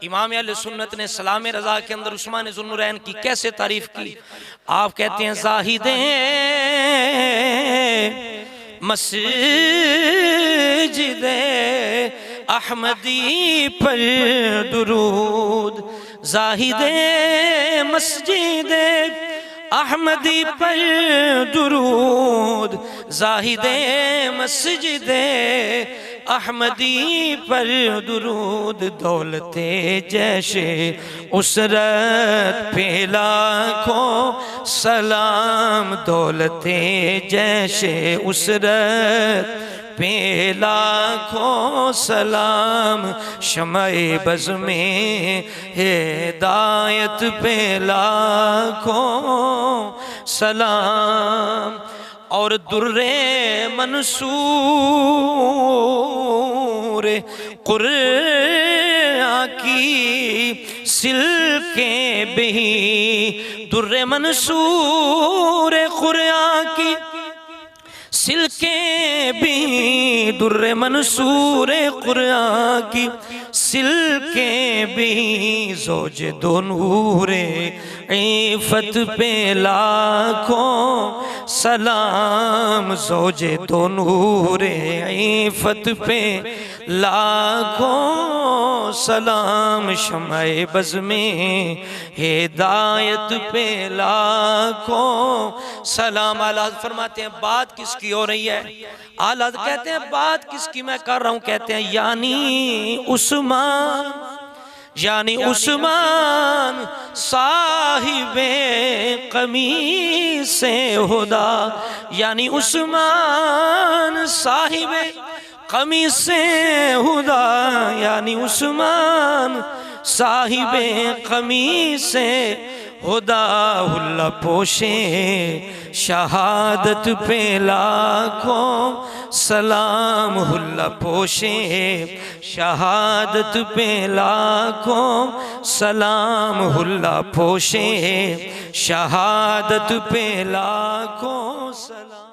इमाम अहले सुन्नत ने सलाम रज़ा के अंदर उस्मान ज़ुन्नुरैन की कैसे तारीफ की। आप कहते हैं ज़ाहिदे मस्जिदे अहमदी पर दुरूद, ज़ाहिदे मस्जिदे अहमदी पर दुरूद, ज़ाहिदे मस्जिदे अहमदी पर दुरूद। दौलते जैसे उसरत पे लाखों सलाम, दौलते जैसे उसरत पे लाखों सलाम। शमए बज़ में हिदायत पे लाखों सलाम। और दुर्रे मंसूर कुरान की सिल्के भी, दुर्रे मंसूर कुरान की सिल्के भी, दुर्रे मंसूर कुरान की सिल्के भी। ज़ौज दो नूरे इफ़त पे लाखों सलाम, ज़ौज दो नूरे इफ़त पे लाखों सलाम। शमए बज़ में हिदायत पे लाखों सलाम। आला फरमाते हैं बात किसकी हो रही है? आला कहते हैं बात किसकी मैं कर रहा हूं? कहते हैं यानी उस्मान, यानी उस्मान साहिबे कमीसे हुदा, यानी उस्मान साहिबे कमीसे हुदा, यानी उस्मान साहिबे कमीसे हुदा। हुल्ला पोशे शहादत पे लाखों सलाम, हुल्ला पोशे शहादत पे लाखों सलाम, हुल्ला पोशे शहादत पे लाखों सलाम।